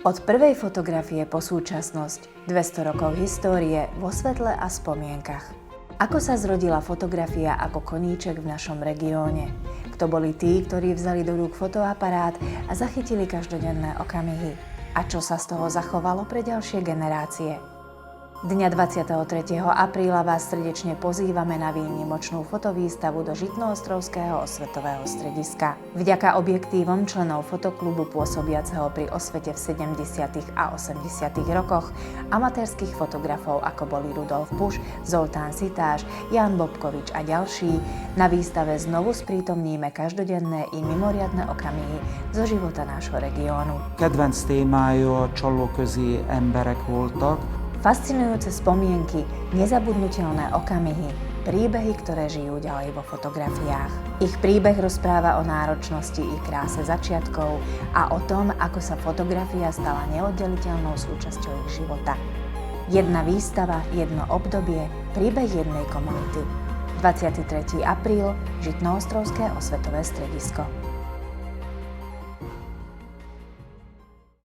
Od prvej fotografie po súčasnosť, 200 rokov histórie vo svetle a spomienkach. Ako sa zrodila fotografia ako koníček v našom regióne? Kto boli tí, ktorí vzali do rúk fotoaparát a zachytili každodenné okamihy? A čo sa z toho zachovalo pre ďalšie generácie? Dňa 23. apríla vás srdečne pozývame na výnimočnú fotovýstavu do Žitnoostrovského osvetového strediska. Vďaka objektívom členov fotoklubu pôsobiaceho pri osvete v 70. a 80. rokoch, amatérskych fotografov ako boli Rudolf Puš, Zoltán Sitáš, Ján Bobkovič a ďalší, na výstave znovu sprítomníme každodenné i mimoriadne okamihy zo života nášho regiónu. Kedvenc témája a csalóközi emberek voltak. Fascinujúce spomienky, nezabudnutelné okamihy, príbehy, ktoré žijú ďalej vo fotografiách. Ich príbeh rozpráva o náročnosti i kráse začiatkov a o tom, ako sa fotografia stala neoddeliteľnou súčasťou ich života. Jedna výstava, jedno obdobie, príbeh jednej komunity. 23. apríl, Žitnoostrovské osvetové stredisko.